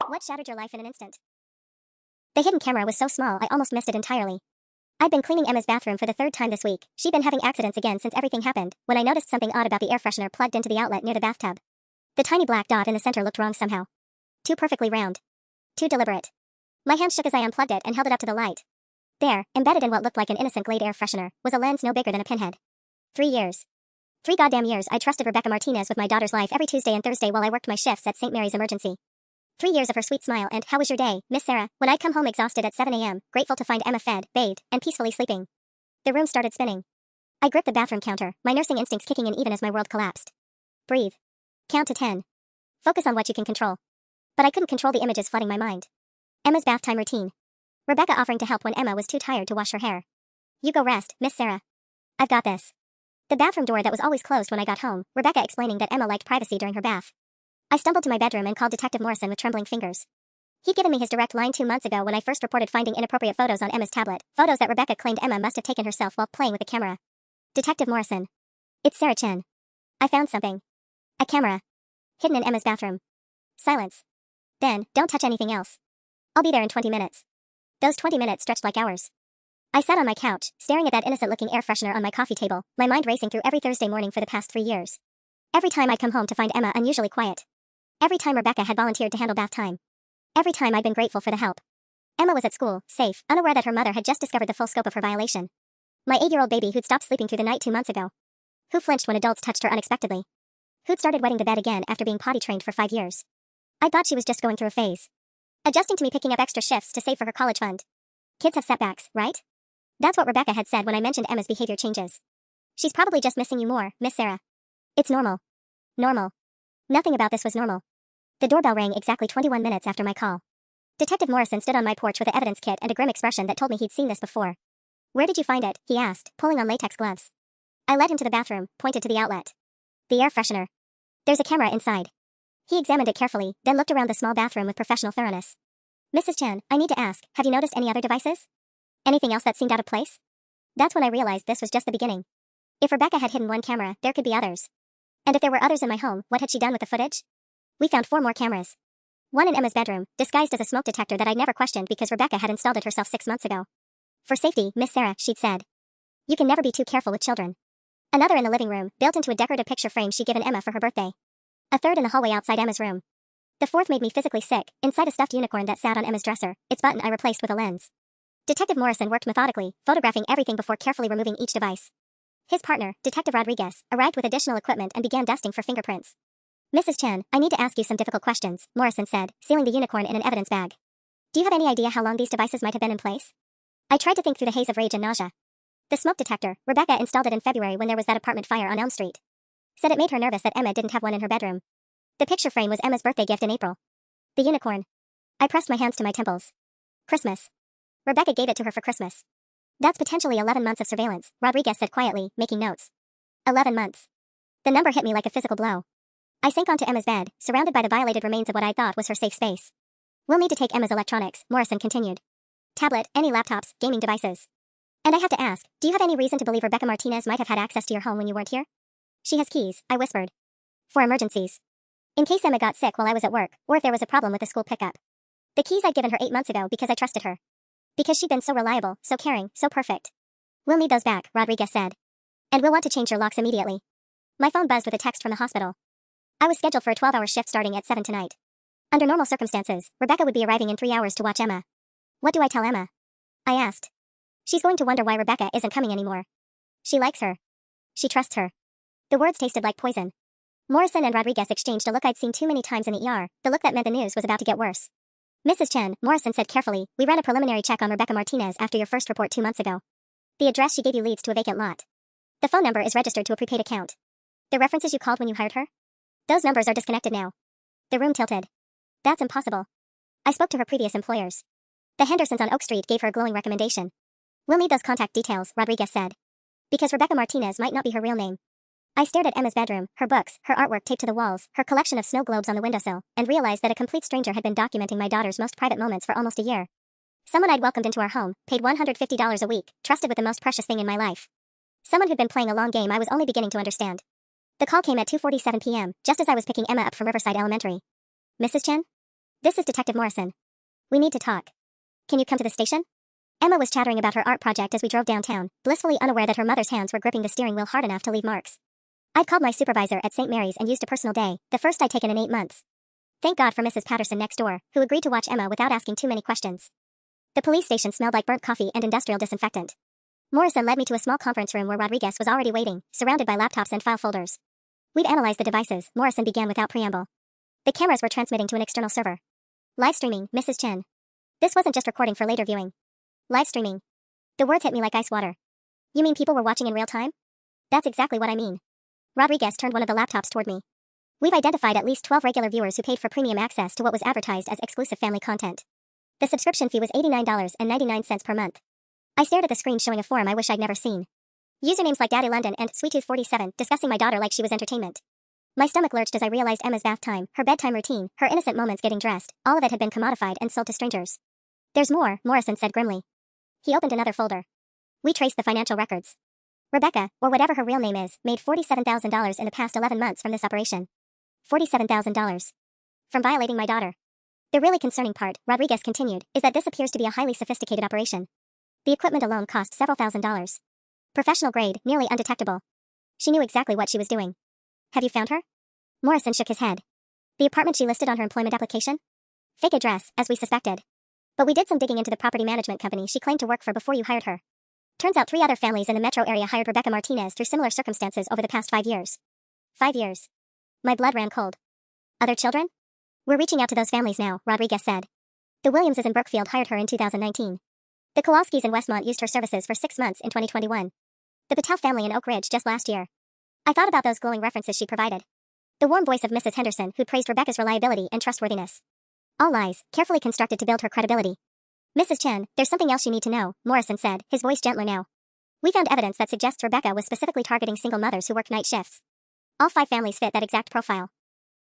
What shattered your life in an instant? The hidden camera was so small I almost missed it entirely. I'd been cleaning Emma's bathroom for the third time this week. She'd been having accidents again since everything happened, when I noticed something odd about the air freshener plugged into the outlet near the bathtub. The tiny black dot in the center looked wrong somehow. Too perfectly round. Too deliberate. My hand shook as I unplugged it and held it up to the light. There, embedded in what looked like an innocent Glade air freshener, was a lens no bigger than a pinhead. 3 years. 3 goddamn years I trusted Rebecca Martinez with my daughter's life every Tuesday and Thursday while I worked my shifts at St. Mary's Emergency. 3 years of her sweet smile and, "How was your day, Miss Sarah?" when I'd come home exhausted at 7 a.m., grateful to find Emma fed, bathed, and peacefully sleeping. The room started spinning. I gripped the bathroom counter, my nursing instincts kicking in even as my world collapsed. Breathe. Count to 10. Focus on what you can control. But I couldn't control the images flooding my mind. Emma's bath time routine. Rebecca offering to help when Emma was too tired to wash her hair. "You go rest, Miss Sarah. I've got this." The bathroom door that was always closed when I got home, Rebecca explaining that Emma liked privacy during her bath. I stumbled to my bedroom and called Detective Morrison with trembling fingers. He'd given me his direct line 2 months ago when I first reported finding inappropriate photos on Emma's tablet, photos that Rebecca claimed Emma must have taken herself while playing with the camera. "Detective Morrison. It's Sarah Chen. I found something. A camera. Hidden in Emma's bathroom." Silence. Then, "Don't touch anything else. I'll be there in 20 minutes. Those 20 minutes stretched like hours. I sat on my couch, staring at that innocent-looking air freshener on my coffee table, my mind racing through every Thursday morning for the past 3 years. Every time I'd come home to find Emma unusually quiet. Every time Rebecca had volunteered to handle bath time. Every time I'd been grateful for the help. Emma was at school, safe, unaware that her mother had just discovered the full scope of her violation. My 8-year-old baby who'd stopped sleeping through the night 2 months ago. Who flinched when adults touched her unexpectedly. Who'd started wetting the bed again after being potty trained for 5 years. I thought she was just going through a phase. Adjusting to me picking up extra shifts to save for her college fund. Kids have setbacks, right? That's what Rebecca had said when I mentioned Emma's behavior changes. "She's probably just missing you more, Miss Sarah. It's normal." Normal. Nothing about this was normal. The doorbell rang exactly 21 minutes after my call. Detective Morrison stood on my porch with an evidence kit and a grim expression that told me he'd seen this before. "Where did you find it?" he asked, pulling on latex gloves. I led him to the bathroom, pointed to the outlet. "The air freshener. There's a camera inside." He examined it carefully, then looked around the small bathroom with professional thoroughness. "Mrs. Chen, I need to ask, have you noticed any other devices? Anything else that seemed out of place?" That's when I realized this was just the beginning. If Rebecca had hidden one camera, there could be others. And if there were others in my home, what had she done with the footage? We found 4 more cameras. One in Emma's bedroom, disguised as a smoke detector that I'd never questioned because Rebecca had installed it herself 6 months ago. "For safety, Miss Sarah," she'd said. "You can never be too careful with children." Another in the living room, built into a decorative picture frame she'd given Emma for her birthday. A third in the hallway outside Emma's room. The fourth made me physically sick, inside a stuffed unicorn that sat on Emma's dresser, its button I replaced with a lens. Detective Morrison worked methodically, photographing everything before carefully removing each device. His partner, Detective Rodriguez, arrived with additional equipment and began dusting for fingerprints. "Mrs. Chen, I need to ask you some difficult questions," Morrison said, sealing the unicorn in an evidence bag. "Do you have any idea how long these devices might have been in place?" I tried to think through the haze of rage and nausea. The smoke detector, Rebecca installed it in February when there was that apartment fire on Elm Street. Said it made her nervous that Emma didn't have one in her bedroom. The picture frame was Emma's birthday gift in April. The unicorn. I pressed my hands to my temples. Christmas. Rebecca gave it to her for Christmas. "That's potentially 11 months of surveillance," Rodriguez said quietly, making notes. 11 months. The number hit me like a physical blow. I sank onto Emma's bed, surrounded by the violated remains of what I thought was her safe space. "We'll need to take Emma's electronics," Morrison continued. "Tablet, any laptops, gaming devices. And I have to ask, do you have any reason to believe Rebecca Martinez might have had access to your home when you weren't here?" "She has keys," I whispered. "For emergencies. In case Emma got sick while I was at work, or if there was a problem with the school pickup. The keys I'd given her 8 months ago because I trusted her. Because she'd been so reliable, so caring, so perfect." "We'll need those back," Rodriguez said. "And we'll want to change your locks immediately." My phone buzzed with a text from the hospital. I was scheduled for a 12-hour shift starting at 7 tonight. Under normal circumstances, Rebecca would be arriving in 3 hours to watch Emma. "What do I tell Emma?" I asked. "She's going to wonder why Rebecca isn't coming anymore. She likes her. She trusts her." The words tasted like poison. Morrison and Rodriguez exchanged a look I'd seen too many times in the ER, the look that meant the news was about to get worse. "Mrs. Chen," Morrison said carefully, "we ran a preliminary check on Rebecca Martinez after your first report 2 months ago. The address she gave you leads to a vacant lot. The phone number is registered to a prepaid account. The references you called when you hired her? Those numbers are disconnected now." The room tilted. "That's impossible." I spoke to her previous employers. The Hendersons on Oak Street gave her a glowing recommendation. "We'll need those contact details," Rodriguez said. "Because Rebecca Martinez might not be her real name." I stared at Emma's bedroom, her books, her artwork taped to the walls, her collection of snow globes on the windowsill, and realized that a complete stranger had been documenting my daughter's most private moments for almost a year. Someone I'd welcomed into our home, paid $150 a week, trusted with the most precious thing in my life. Someone who'd been playing a long game I was only beginning to understand. The call came at 2:47 p.m., just as I was picking Emma up from Riverside Elementary. "Mrs. Chen?" This is Detective Morrison. We need to talk. Can you come to the station? Emma was chattering about her art project as we drove downtown, blissfully unaware that her mother's hands were gripping the steering wheel hard enough to leave marks. I'd called my supervisor at St. Mary's and used a personal day, the first I'd taken in 8 months. Thank God for Mrs. Patterson next door, who agreed to watch Emma without asking too many questions. The police station smelled like burnt coffee and industrial disinfectant. Morrison led me to a small conference room where Rodriguez was already waiting, surrounded by laptops and file folders. We'd analyzed the devices, Morrison began without preamble. The cameras were transmitting to an external server. Live streaming, Mrs. Chen. This wasn't just recording for later viewing. Live streaming. The words hit me like ice water. You mean people were watching in real time? That's exactly what I mean. Rodriguez turned one of the laptops toward me. We've identified at least 12 regular viewers who paid for premium access to what was advertised as exclusive family content. The subscription fee was $89.99 per month. I stared at the screen showing a forum I wish I'd never seen. Usernames like Daddy London and SweetTooth47 discussing my daughter like she was entertainment. My stomach lurched as I realized Emma's bath time, her bedtime routine, her innocent moments getting dressed, all of it had been commodified and sold to strangers. There's more, Morrison said grimly. He opened another folder. We traced the financial records. Rebecca, or whatever her real name is, made $47,000 in the past 11 months from this operation. $47,000. From violating my daughter. The really concerning part, Rodriguez continued, is that this appears to be a highly sophisticated operation. The equipment alone cost several $1,000s. Professional grade, nearly undetectable. She knew exactly what she was doing. Have you found her? Morrison shook his head. The apartment she listed on her employment application? Fake address, as we suspected. But we did some digging into the property management company she claimed to work for before you hired her. Turns out 3 other families in the metro area hired Rebecca Martinez through similar circumstances over the past 5 years. 5 years. My blood ran cold. Other children? We're reaching out to those families now, Rodriguez said. The Williamses in Brookfield hired her in 2019. The Kowalskis in Westmont used her services for 6 months in 2021. The Patel family in Oak Ridge just last year. I thought about those glowing references she provided. The warm voice of Mrs. Henderson who praised Rebecca's reliability and trustworthiness. All lies, carefully constructed to build her credibility. Mrs. Chen, there's something else you need to know, Morrison said, his voice gentler now. We found evidence that suggests Rebecca was specifically targeting single mothers who worked night shifts. All 5 families fit that exact profile.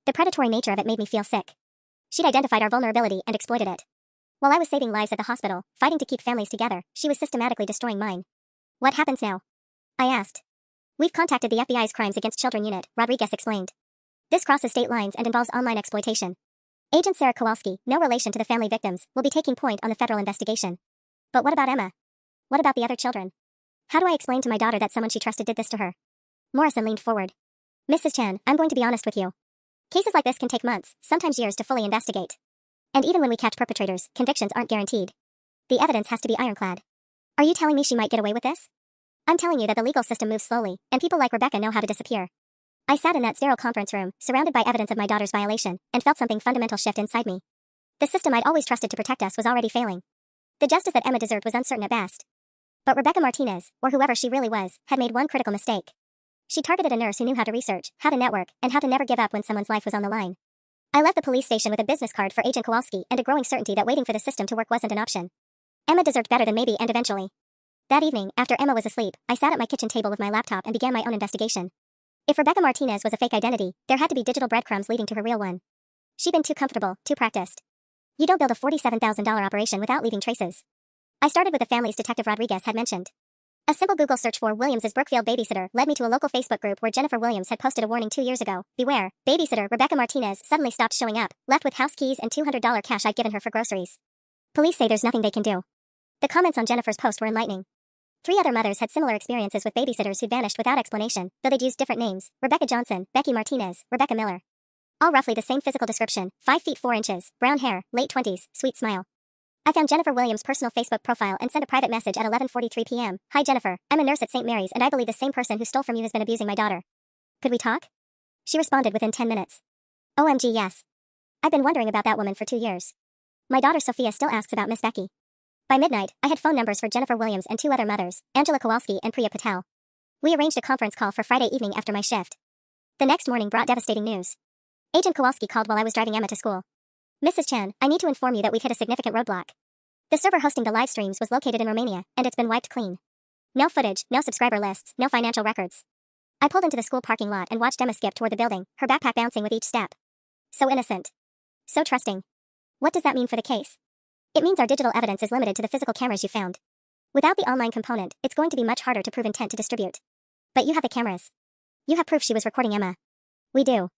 The predatory nature of it made me feel sick. She'd identified our vulnerability and exploited it. While I was saving lives at the hospital, fighting to keep families together, she was systematically destroying mine. What happens now? I asked. We've contacted the FBI's Crimes Against Children unit, Rodriguez explained. This crosses state lines and involves online exploitation. Agent Sarah Kowalski, no relation to the family victims, will be taking point on the federal investigation. But what about Emma? What about the other children? How do I explain to my daughter that someone she trusted did this to her? Morrison leaned forward. Mrs. Chen, I'm going to be honest with you. Cases like this can take months, sometimes years to fully investigate. And even when we catch perpetrators, convictions aren't guaranteed. The evidence has to be ironclad. Are you telling me she might get away with this? I'm telling you that the legal system moves slowly, and people like Rebecca know how to disappear. I sat in that sterile conference room, surrounded by evidence of my daughter's violation, and felt something fundamental shift inside me. The system I'd always trusted to protect us was already failing. The justice that Emma deserved was uncertain at best. But Rebecca Martinez, or whoever she really was, had made one critical mistake. She targeted a nurse who knew how to research, how to network, and how to never give up when someone's life was on the line. I left the police station with a business card for Agent Kowalski and a growing certainty that waiting for the system to work wasn't an option. Emma deserved better than maybe and eventually. That evening, after Emma was asleep, I sat at my kitchen table with my laptop and began my own investigation. If Rebecca Martinez was a fake identity, there had to be digital breadcrumbs leading to her real one. She'd been too comfortable, too practiced. You don't build a $47,000 operation without leaving traces. I started with the families Detective Rodriguez had mentioned. A simple Google search for Williams' Brookfield babysitter led me to a local Facebook group where Jennifer Williams had posted a warning 2 years ago. Beware, babysitter Rebecca Martinez suddenly stopped showing up, left with house keys and $200 cash I'd given her for groceries. Police say there's nothing they can do. The comments on Jennifer's post were enlightening. 3 other mothers had similar experiences with babysitters who'd vanished without explanation, though they'd used different names: Rebecca Johnson, Becky Martinez, Rebecca Miller. All roughly the same physical description: 5 feet 4 inches, brown hair, late 20s, sweet smile. I found Jennifer Williams' personal Facebook profile and sent a private message at 11:43 p.m. Hi Jennifer, I'm a nurse at St. Mary's and I believe the same person who stole from you has been abusing my daughter. Could we talk? She responded within 10 minutes. OMG yes. I've been wondering about that woman for 2 years. My daughter Sophia still asks about Miss Becky. By midnight, I had phone numbers for Jennifer Williams and 2 other mothers, Angela Kowalski and Priya Patel. We arranged a conference call for Friday evening after my shift. The next morning brought devastating news. Agent Kowalski called while I was driving Emma to school. Mrs. Chen, I need to inform you that we've hit a significant roadblock. The server hosting the live streams was located in Romania, and it's been wiped clean. No footage, no subscriber lists, no financial records. I pulled into the school parking lot and watched Emma skip toward the building, her backpack bouncing with each step. So innocent. So trusting. What does that mean for the case? It means our digital evidence is limited to the physical cameras you found. Without the online component, it's going to be much harder to prove intent to distribute. But you have the cameras. You have proof she was recording Emma. We do.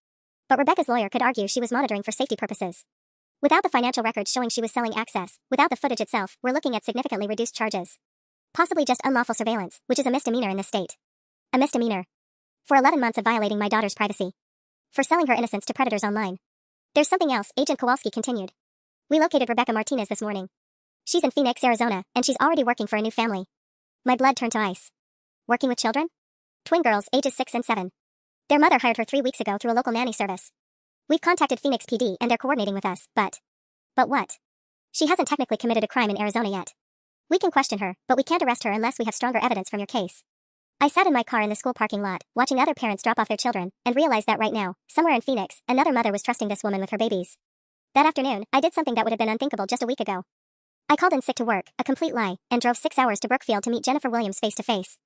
But Rebecca's lawyer could argue she was monitoring for safety purposes. Without the financial records showing she was selling access, without the footage itself, we're looking at significantly reduced charges. Possibly just unlawful surveillance, which is a misdemeanor in this state. A misdemeanor. For 11 months of violating my daughter's privacy. For selling her innocence to predators online. There's something else, Agent Kowalski continued. We located Rebecca Martinez this morning. She's in Phoenix, Arizona, and she's already working for a new family. My blood turned to ice. Working with children? Twin girls, ages 6 and 7. Their mother hired her 3 weeks ago through a local nanny service. We've contacted Phoenix PD and they're coordinating with us, but what? She hasn't technically committed a crime in Arizona yet. We can question her, but we can't arrest her unless we have stronger evidence from your case. I sat in my car in the school parking lot, watching other parents drop off their children, and realized that right now, somewhere in Phoenix, another mother was trusting this woman with her babies. That afternoon, I did something that would have been unthinkable just a week ago. I called in sick to work, a complete lie, and drove 6 hours to Brookfield to meet Jennifer Williams face to face.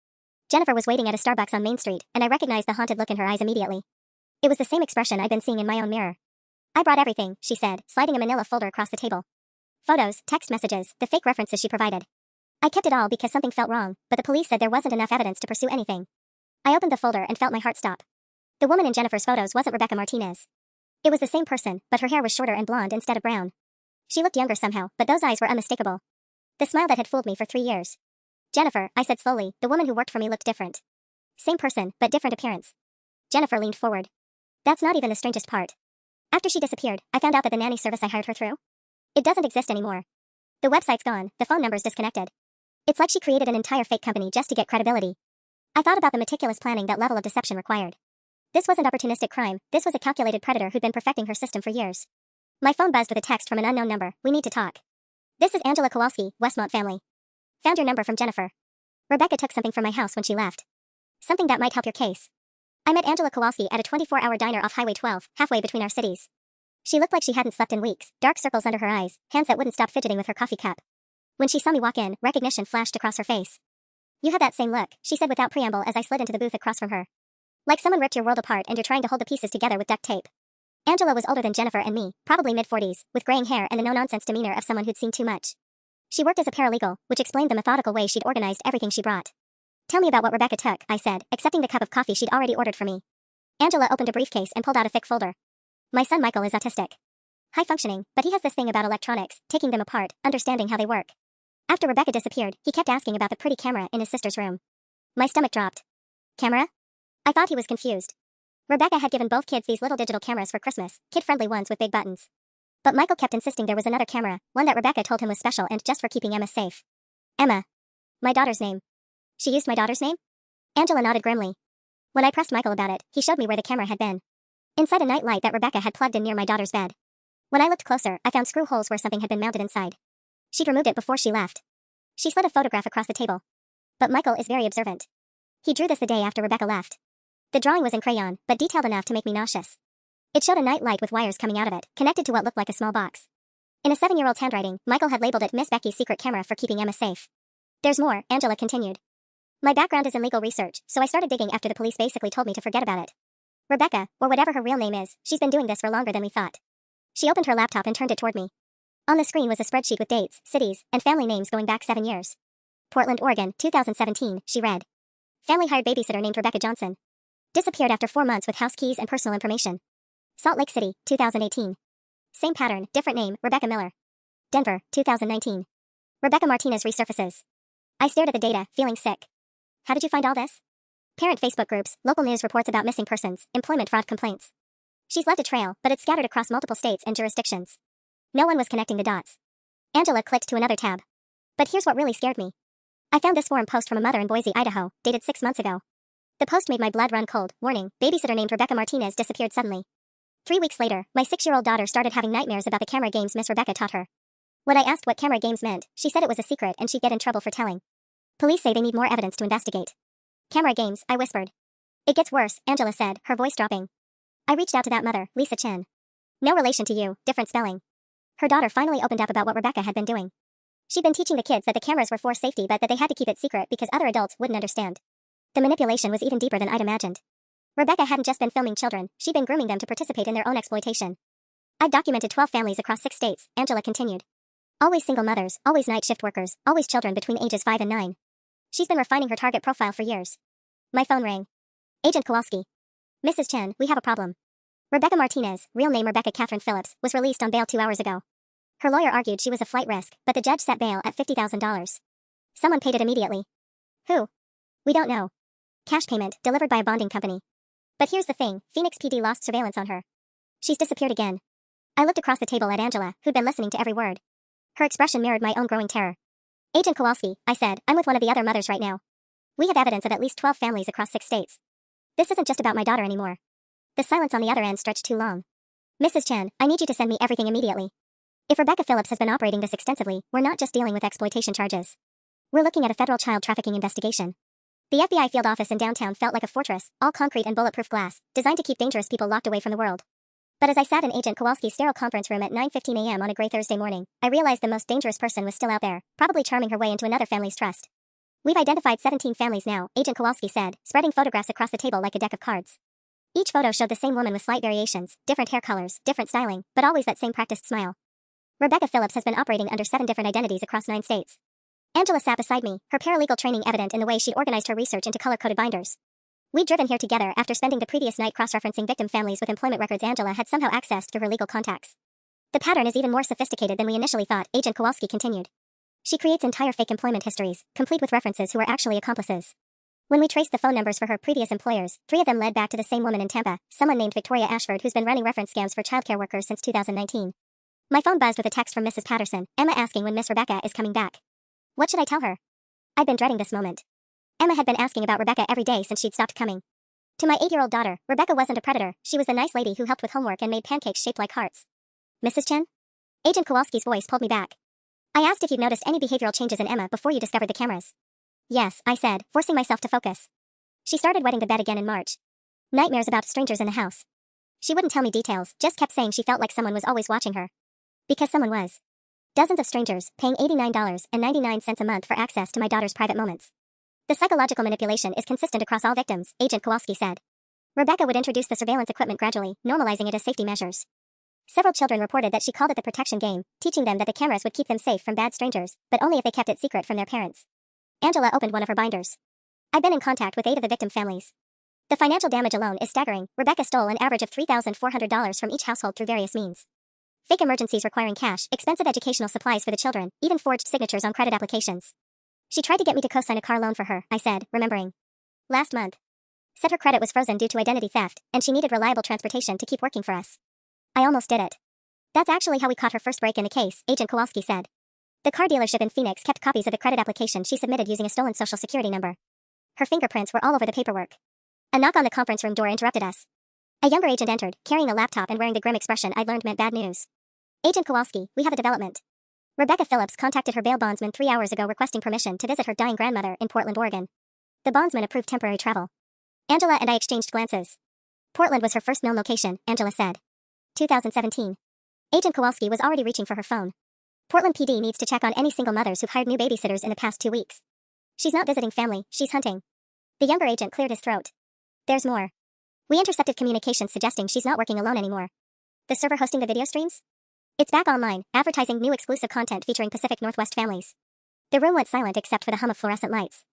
Jennifer was waiting at a Starbucks on Main Street, and I recognized the haunted look in her eyes immediately. It was the same expression I'd been seeing in my own mirror. I brought everything, she said, sliding a manila folder across the table. Photos, text messages, the fake references she provided. I kept it all because something felt wrong, but the police said there wasn't enough evidence to pursue anything. I opened the folder and felt my heart stop. The woman in Jennifer's photos wasn't Rebecca Martinez. It was the same person, but her hair was shorter and blonde instead of brown. She looked younger somehow, but those eyes were unmistakable. The smile that had fooled me for 3 years. Jennifer, I said slowly, the woman who worked for me looked different. Same person, but different appearance. Jennifer leaned forward. That's not even the strangest part. After she disappeared, I found out that the nanny service I hired her through? It doesn't exist anymore. The website's gone, the phone number's disconnected. It's like she created an entire fake company just to get credibility. I thought about the meticulous planning that level of deception required. This wasn't opportunistic crime, this was a calculated predator who'd been perfecting her system for years. My phone buzzed with a text from an unknown number. We need to talk. This is Angela Kowalski, Westmont family. Found your number from Jennifer. Rebecca took something from my house when she left. Something that might help your case. I met Angela Kowalski at a 24-hour diner off Highway 12, halfway between our cities. She looked like she hadn't slept in weeks, dark circles under her eyes, hands that wouldn't stop fidgeting with her coffee cup. When she saw me walk in, recognition flashed across her face. You have that same look, she said without preamble as I slid into the booth across from her. Like someone ripped your world apart and you're trying to hold the pieces together with duct tape. Angela was older than Jennifer and me, probably mid-40s, with graying hair and the no-nonsense demeanor of someone who'd seen too much. She worked as a paralegal, which explained the methodical way she'd organized everything she brought. Tell me about what Rebecca took, I said, accepting the cup of coffee she'd already ordered for me. Angela opened a briefcase and pulled out a thick folder. My son Michael is autistic. High-functioning, but he has this thing about electronics, taking them apart, understanding how they work. After Rebecca disappeared, he kept asking about the pretty camera in his sister's room. My stomach dropped. Camera? I thought he was confused. Rebecca had given both kids these little digital cameras for Christmas, kid-friendly ones with big buttons. But Michael kept insisting there was another camera, one that Rebecca told him was special and just for keeping Emma safe. Emma. My daughter's name. She used my daughter's name? Angela nodded grimly. When I pressed Michael about it, he showed me where the camera had been. Inside a night light that Rebecca had plugged in near my daughter's bed. When I looked closer, I found screw holes where something had been mounted inside. She'd removed it before she left. She slid a photograph across the table. But Michael is very observant. He drew this the day after Rebecca left. The drawing was in crayon, but detailed enough to make me nauseous. It showed a night light with wires coming out of it, connected to what looked like a small box. In a 7-year-old's handwriting, Michael had labeled it Miss Becky's secret camera for keeping Emma safe. There's more, Angela continued. My background is in legal research, so I started digging after the police basically told me to forget about it. Rebecca, or whatever her real name is, she's been doing this for longer than we thought. She opened her laptop and turned it toward me. On the screen was a spreadsheet with dates, cities, and family names going back 7 years. Portland, Oregon, 2017, she read. Family hired babysitter named Rebecca Johnson. Disappeared after 4 months with house keys and personal information. Salt Lake City, 2018. Same pattern, different name, Rebecca Miller. Denver, 2019. Rebecca Martinez resurfaces. I stared at the data, feeling sick. How did you find all this? Parent Facebook groups, local news reports about missing persons, employment fraud complaints. She's left a trail, but it's scattered across multiple states and jurisdictions. No one was connecting the dots. Angela clicked to another tab. But here's what really scared me. I found this forum post from a mother in Boise, Idaho, dated 6 months ago. The post made my blood run cold. Warning, babysitter named Rebecca Martinez disappeared suddenly. 3 weeks later, my 6-year-old daughter started having nightmares about the camera games Miss Rebecca taught her. When I asked what camera games meant, she said it was a secret and she'd get in trouble for telling. Police say they need more evidence to investigate. Camera games, I whispered. It gets worse, Angela said, her voice dropping. I reached out to that mother, Lisa Chen. No relation to you, different spelling. Her daughter finally opened up about what Rebecca had been doing. She'd been teaching the kids that the cameras were for safety but that they had to keep it secret because other adults wouldn't understand. The manipulation was even deeper than I'd imagined. Rebecca hadn't just been filming children, she'd been grooming them to participate in their own exploitation. I've documented 12 families across 6 states, Angela continued. Always single mothers, always night shift workers, always children between ages 5 and 9. She's been refining her target profile for years. My phone rang. Agent Kowalski. Mrs. Chen, we have a problem. Rebecca Martinez, real name Rebecca Catherine Phillips, was released on bail 2 hours ago. Her lawyer argued she was a flight risk, but the judge set bail at $50,000. Someone paid it immediately. Who? We don't know. Cash payment, delivered by a bonding company. But here's the thing, Phoenix PD lost surveillance on her. She's disappeared again. I looked across the table at Angela, who'd been listening to every word. Her expression mirrored my own growing terror. Agent Kowalski, I said, I'm with one of the other mothers right now. We have evidence of at least 12 families across 6 states. This isn't just about my daughter anymore. The silence on the other end stretched too long. Mrs. Chen, I need you to send me everything immediately. If Rebecca Phillips has been operating this extensively, we're not just dealing with exploitation charges. We're looking at a federal child trafficking investigation. The FBI field office in downtown felt like a fortress, all concrete and bulletproof glass, designed to keep dangerous people locked away from the world. But as I sat in Agent Kowalski's sterile conference room at 9:15 a.m. on a gray Thursday morning, I realized the most dangerous person was still out there, probably charming her way into another family's trust. We've identified 17 families now, Agent Kowalski said, spreading photographs across the table like a deck of cards. Each photo showed the same woman with slight variations, different hair colors, different styling, but always that same practiced smile. Rebecca Phillips has been operating under 7 different identities across 9 states. Angela sat beside me, her paralegal training evident in the way she'd organized her research into color-coded binders. We'd driven here together after spending the previous night cross-referencing victim families with employment records Angela had somehow accessed through her legal contacts. The pattern is even more sophisticated than we initially thought, Agent Kowalski continued. She creates entire fake employment histories, complete with references who are actually accomplices. When we traced the phone numbers for her previous employers, 3 of them led back to the same woman in Tampa, someone named Victoria Ashford who's been running reference scams for childcare workers since 2019. My phone buzzed with a text from Mrs. Patterson, Emma asking when Miss Rebecca is coming back. What should I tell her? I'd been dreading this moment. Emma had been asking about Rebecca every day since she'd stopped coming. To my 8-year-old daughter, Rebecca wasn't a predator, she was the nice lady who helped with homework and made pancakes shaped like hearts. Mrs. Chen? Agent Kowalski's voice pulled me back. I asked if you'd noticed any behavioral changes in Emma before you discovered the cameras. Yes, I said, forcing myself to focus. She started wetting the bed again in March. Nightmares about strangers in the house. She wouldn't tell me details, just kept saying she felt like someone was always watching her. Because someone was. Dozens of strangers, paying $89.99 a month for access to my daughter's private moments. The psychological manipulation is consistent across all victims, Agent Kowalski said. Rebecca would introduce the surveillance equipment gradually, normalizing it as safety measures. Several children reported that she called it the protection game, teaching them that the cameras would keep them safe from bad strangers, but only if they kept it secret from their parents. Angela opened one of her binders. I've been in contact with 8 of the victim families. The financial damage alone is staggering. Rebecca stole an average of $3,400 from each household through various means. Fake emergencies requiring cash, expensive educational supplies for the children, even forged signatures on credit applications. She tried to get me to co-sign a car loan for her, I said, remembering. Last month. Said her credit was frozen due to identity theft, and she needed reliable transportation to keep working for us. I almost did it. That's actually how we caught her first break in the case, Agent Kowalski said. The car dealership in Phoenix kept copies of the credit application she submitted using a stolen social security number. Her fingerprints were all over the paperwork. A knock on the conference room door interrupted us. A younger agent entered, carrying a laptop and wearing the grim expression I'd learned meant bad news. Agent Kowalski, we have a development. Rebecca Phillips contacted her bail bondsman 3 hours ago requesting permission to visit her dying grandmother in Portland, Oregon. The bondsman approved temporary travel. Angela and I exchanged glances. Portland was her first known location, Angela said. 2017. Agent Kowalski was already reaching for her phone. Portland PD needs to check on any single mothers who've hired new babysitters in the past 2 weeks. She's not visiting family, she's hunting. The younger agent cleared his throat. There's more. We intercepted communications suggesting she's not working alone anymore. The server hosting the video streams? It's back online, advertising new exclusive content featuring Pacific Northwest families. The room went silent except for the hum of fluorescent lights.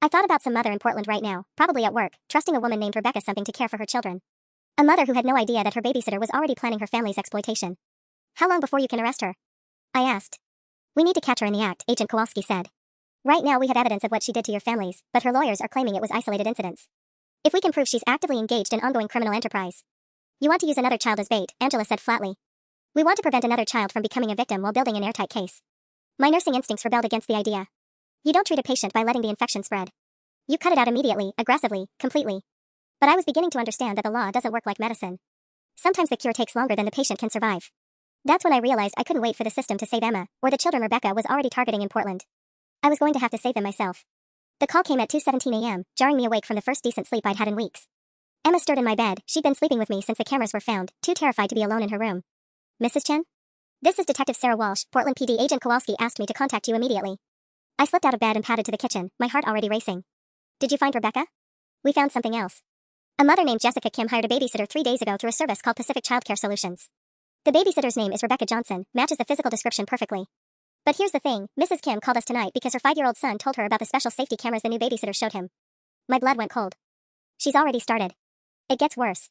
I thought about some mother in Portland right now, probably at work, trusting a woman named Rebecca something to care for her children. A mother who had no idea that her babysitter was already planning her family's exploitation. How long before you can arrest her? I asked. We need to catch her in the act, Agent Kowalski said. Right now we have evidence of what she did to your families, but her lawyers are claiming it was isolated incidents. If we can prove she's actively engaged in ongoing criminal enterprise. You want to use another child as bait, Angela said flatly. We want to prevent another child from becoming a victim while building an airtight case. My nursing instincts rebelled against the idea. You don't treat a patient by letting the infection spread. You cut it out immediately, aggressively, completely. But I was beginning to understand that the law doesn't work like medicine. Sometimes the cure takes longer than the patient can survive. That's when I realized I couldn't wait for the system to save Emma, or the children Rebecca was already targeting in Portland. I was going to have to save them myself. The call came at 2:17 a.m., jarring me awake from the first decent sleep I'd had in weeks. Emma stirred in my bed. She'd been sleeping with me since the cameras were found, too terrified to be alone in her room. Mrs. Chen? This is Detective Sarah Walsh, Portland PD. Agent Kowalski asked me to contact you immediately. I slipped out of bed and padded to the kitchen, my heart already racing. Did you find Rebecca? We found something else. A mother named Jessica Kim hired a babysitter 3 days ago through a service called Pacific Childcare Solutions. The babysitter's name is Rebecca Johnson, matches the physical description perfectly. But here's the thing, Mrs. Kim called us tonight because her 5-year-old son told her about the special safety cameras the new babysitter showed him. My blood went cold. She's already started. It gets worse.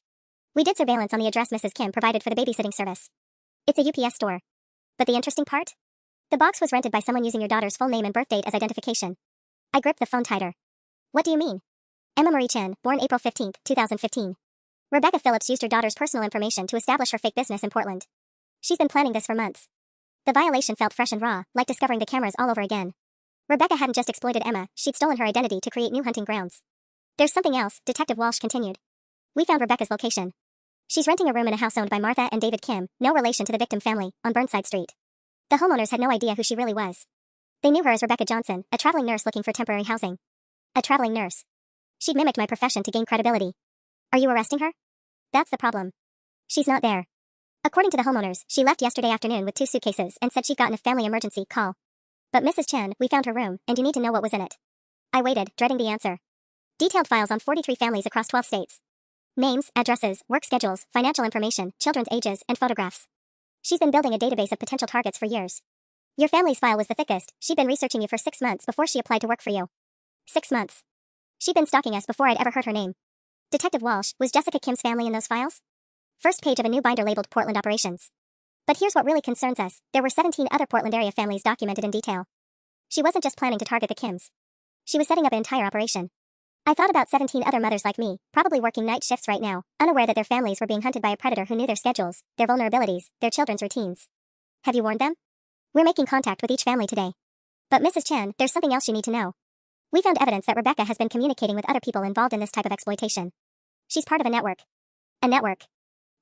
We did surveillance on the address Mrs. Kim provided for the babysitting service. It's a UPS store. But the interesting part? The box was rented by someone using your daughter's full name and birth date as identification. I gripped the phone tighter. What do you mean? Emma Marie Chen, born April 15, 2015. Rebecca Phillips used her daughter's personal information to establish her fake business in Portland. She's been planning this for months. The violation felt fresh and raw, like discovering the cameras all over again. Rebecca hadn't just exploited Emma, she'd stolen her identity to create new hunting grounds. There's something else, Detective Walsh continued. We found Rebecca's location. She's renting a room in a house owned by Martha and David Kim, no relation to the victim family, on Burnside Street. The homeowners had no idea who she really was. They knew her as Rebecca Johnson, a traveling nurse looking for temporary housing. A traveling nurse. She'd mimicked my profession to gain credibility. Are you arresting her? That's the problem. She's not there. According to the homeowners, she left yesterday afternoon with 2 suitcases and said she'd gotten a family emergency call. But Mrs. Chen, we found her room, and you need to know what was in it. I waited, dreading the answer. Detailed files on 43 families across 12 states. Names, addresses, work schedules, financial information, children's ages, and photographs. She's been building a database of potential targets for years. Your family's file was the thickest. She'd been researching you for 6 months before she applied to work for you. 6 months. She'd been stalking us before I'd ever heard her name. Detective Walsh, was Jessica Kim's family in those files? First page of a new binder labeled Portland Operations. But here's what really concerns us. There were 17 other Portland area families documented in detail. She wasn't just planning to target the Kims. She was setting up an entire operation. I thought about 17 other mothers like me, probably working night shifts right now, unaware that their families were being hunted by a predator who knew their schedules, their vulnerabilities, their children's routines. Have you warned them? We're making contact with each family today. But Mrs. Chen, there's something else you need to know. We found evidence that Rebecca has been communicating with other people involved in this type of exploitation. She's part of a network. A network.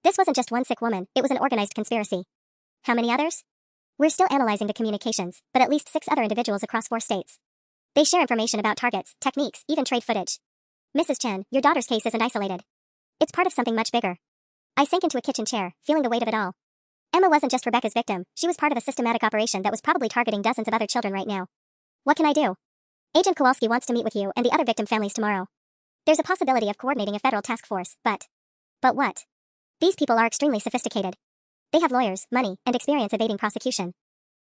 This wasn't just one sick woman, it was an organized conspiracy. How many others? We're still analyzing the communications, but at least 6 other individuals across 4 states. They share information about targets, techniques, even trade footage. Mrs. Chen, your daughter's case isn't isolated. It's part of something much bigger. I sank into a kitchen chair, feeling the weight of it all. Emma wasn't just Rebecca's victim, she was part of a systematic operation that was probably targeting dozens of other children right now. What can I do? Agent Kowalski wants to meet with you and the other victim families tomorrow. There's a possibility of coordinating a federal task force, but what? These people are extremely sophisticated. They have lawyers, money, and experience evading prosecution.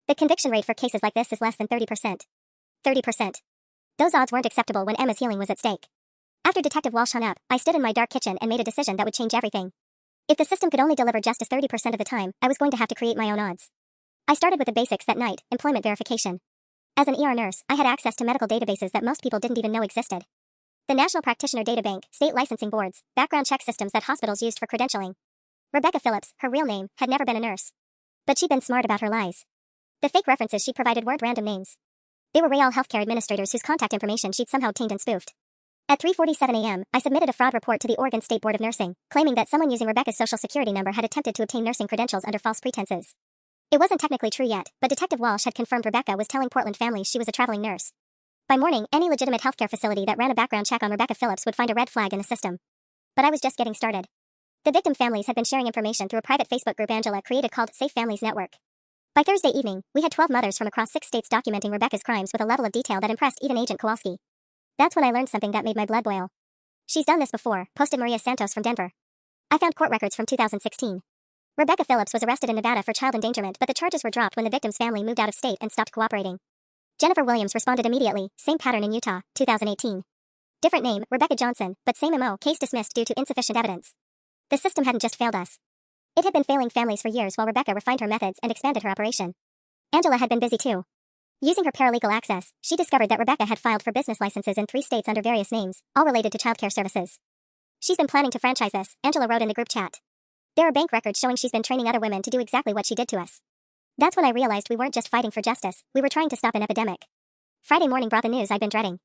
The conviction rate for cases like this is less than 30%. 30%. Those odds weren't acceptable when Emma's healing was at stake. After Detective Walsh hung up, I stood in my dark kitchen and made a decision that would change everything. If the system could only deliver justice 30% of the time, I was going to have to create my own odds. I started with the basics that night, employment verification. As an ER nurse, I had access to medical databases that most people didn't even know existed. The National Practitioner Data Bank, state licensing boards, background check systems that hospitals used for credentialing. Rebecca Phillips, her real name, had never been a nurse. But she'd been smart about her lies. The fake references she provided weren't random names. They were real healthcare administrators whose contact information she'd somehow obtained and spoofed. At 3:47 a.m., I submitted a fraud report to the Oregon State Board of Nursing, claiming that someone using Rebecca's social security number had attempted to obtain nursing credentials under false pretenses. It wasn't technically true yet, but Detective Walsh had confirmed Rebecca was telling Portland families she was a traveling nurse. By morning, any legitimate healthcare facility that ran a background check on Rebecca Phillips would find a red flag in the system. But I was just getting started. The victim families had been sharing information through a private Facebook group Angela created called Safe Families Network. By Thursday evening, we had 12 mothers from across 6 states documenting Rebecca's crimes with a level of detail that impressed even Agent Kowalski. That's when I learned something that made my blood boil. She's done this before, posted Maria Santos from Denver. I found court records from 2016. Rebecca Phillips was arrested in Nevada for child endangerment, but the charges were dropped when the victim's family moved out of state and stopped cooperating. Jennifer Williams responded immediately, same pattern in Utah, 2018. Different name, Rebecca Johnson, but same MO, case dismissed due to insufficient evidence. The system hadn't just failed us. It had been failing families for years while Rebecca refined her methods and expanded her operation. Angela had been busy too. Using her paralegal access, she discovered that Rebecca had filed for business licenses in 3 states under various names, all related to childcare services. She's been planning to franchise this, Angela wrote in the group chat. There are bank records showing she's been training other women to do exactly what she did to us. That's when I realized we weren't just fighting for justice, we were trying to stop an epidemic. Friday morning brought the news I'd been dreading.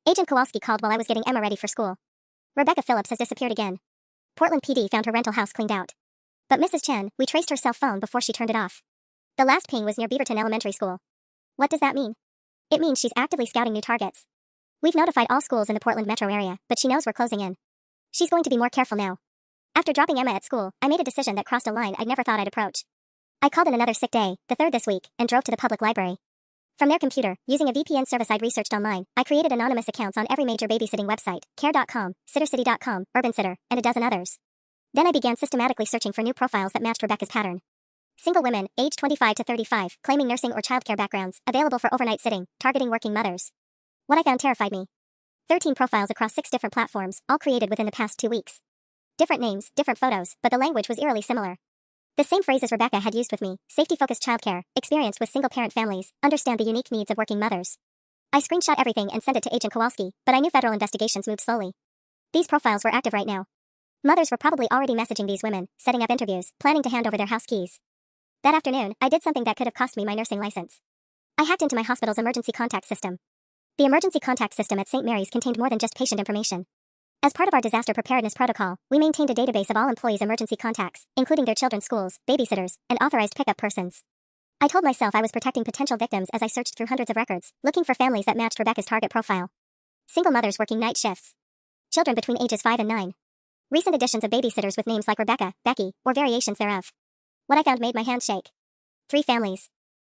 Agent Kowalski called while I was getting Emma ready for school. Rebecca Phillips has disappeared again. Portland PD found her rental house cleaned out. But Mrs. Chen, we traced her cell phone before she turned it off. The last ping was near Beaverton Elementary School. What does that mean? It means she's actively scouting new targets. We've notified all schools in the Portland metro area, but she knows we're closing in. She's going to be more careful now. After dropping Emma at school, I made a decision that crossed a line I'd never thought I'd approach. I called in another sick day, the 3rd this week, and drove to the public library. From their computer, using a VPN service I'd researched online, I created anonymous accounts on every major babysitting website, care.com, sittercity.com, UrbanSitter, and a dozen others. Then I began systematically searching for new profiles that matched Rebecca's pattern. Single women, aged 25 to 35, claiming nursing or childcare backgrounds, available for overnight sitting, targeting working mothers. What I found terrified me. 13 profiles across 6 different platforms, all created within the past 2 weeks. Different names, different photos, but the language was eerily similar. The same phrases Rebecca had used with me: safety-focused childcare, experienced with single-parent families, understand the unique needs of working mothers. I screenshot everything and sent it to Agent Kowalski, but I knew federal investigations moved slowly. These profiles were active right now. Mothers were probably already messaging these women, setting up interviews, planning to hand over their house keys. That afternoon, I did something that could have cost me my nursing license. I hacked into my hospital's emergency contact system. The emergency contact system at St. Mary's contained more than just patient information. As part of our disaster preparedness protocol, we maintained a database of all employees' emergency contacts, including their children's schools, babysitters, and authorized pickup persons. I told myself I was protecting potential victims as I searched through hundreds of records, looking for families that matched Rebecca's target profile. Single mothers working night shifts. Children between ages 5 and 9. Recent additions of babysitters with names like Rebecca, Becky, or variations thereof. What I found made my hand shake. 3 families.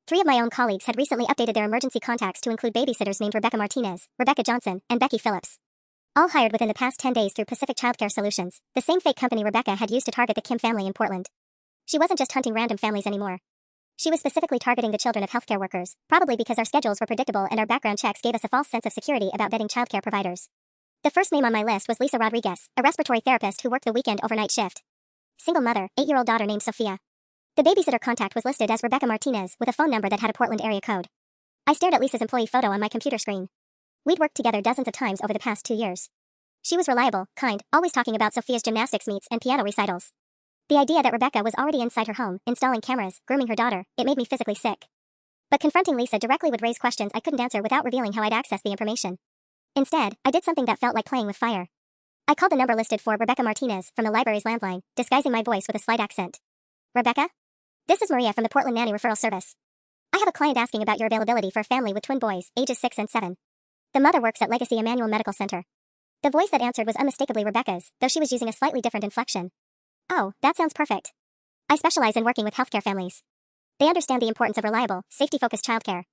3 of my own colleagues had recently updated their emergency contacts to include babysitters named Rebecca Martinez, Rebecca Johnson, and Becky Phillips. All hired within the past 10 days through Pacific Childcare Solutions, the same fake company Rebecca had used to target the Kim family in Portland. She wasn't just hunting random families anymore. She was specifically targeting the children of healthcare workers, probably because our schedules were predictable and our background checks gave us a false sense of security about vetting childcare providers. The first name on my list was Lisa Rodriguez, a respiratory therapist who worked the weekend overnight shift. Single mother, 8-year-old daughter named Sophia. The babysitter contact was listed as Rebecca Martinez with a phone number that had a Portland area code. I stared at Lisa's employee photo on my computer screen. We'd worked together dozens of times over the past 2 years. She was reliable, kind, always talking about Sophia's gymnastics meets and piano recitals. The idea that Rebecca was already inside her home, installing cameras, grooming her daughter, it made me physically sick. But confronting Lisa directly would raise questions I couldn't answer without revealing how I'd accessed the information. Instead, I did something that felt like playing with fire. I called the number listed for Rebecca Martinez from the library's landline, disguising my voice with a slight accent. Rebecca? This is Maria from the Portland Nanny Referral Service. I have a client asking about your availability for a family with twin boys, ages 6 and 7. The mother works at Legacy Emmanuel Medical Center. The voice that answered was unmistakably Rebecca's, though she was using a slightly different inflection. Oh, that sounds perfect. I specialize in working with healthcare families. They understand the importance of reliable, safety-focused childcare.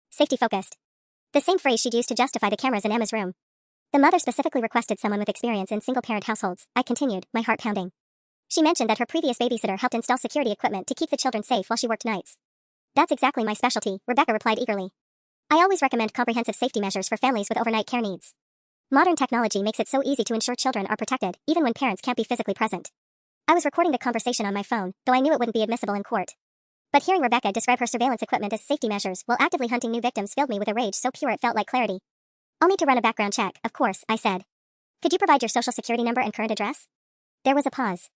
Safety-focused. The same phrase she'd used to justify the cameras in Emma's room. The mother specifically requested someone with experience in single-parent households, I continued, my heart pounding. She mentioned that her previous babysitter helped install security equipment to keep the children safe while she worked nights. That's exactly my specialty, Rebecca replied eagerly. I always recommend comprehensive safety measures for families with overnight care needs. Modern technology makes it so easy to ensure children are protected, even when parents can't be physically present. I was recording the conversation on my phone, though I knew it wouldn't be admissible in court. But hearing Rebecca describe her surveillance equipment as safety measures while actively hunting new victims filled me with a rage so pure it felt like clarity. I'll need to run a background check, of course, I said. Could you provide your social security number and current address? There was a pause.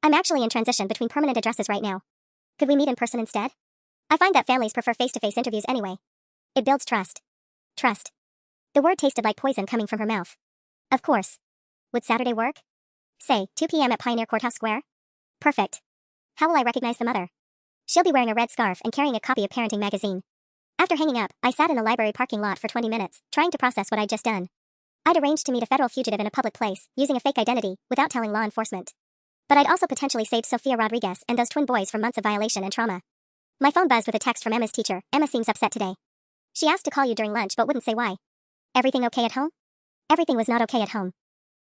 I'm actually in transition between permanent addresses right now. Could we meet in person instead? I find that families prefer face-to-face interviews anyway. It builds trust. Trust. The word tasted like poison coming from her mouth. Of course. Would Saturday work? Say, 2 p.m. at Pioneer Courthouse Square? Perfect. How will I recognize the mother? She'll be wearing a red scarf and carrying a copy of Parenting magazine. After hanging up, I sat in the library parking lot for 20 minutes, trying to process what I'd just done. I'd arranged to meet a federal fugitive in a public place, using a fake identity, without telling law enforcement. But I'd also potentially saved Sophia Rodriguez and those twin boys from months of violation and trauma. My phone buzzed with a text from Emma's teacher. Emma seems upset today. She asked to call you during lunch but wouldn't say why. Everything okay at home? Everything was not okay at home.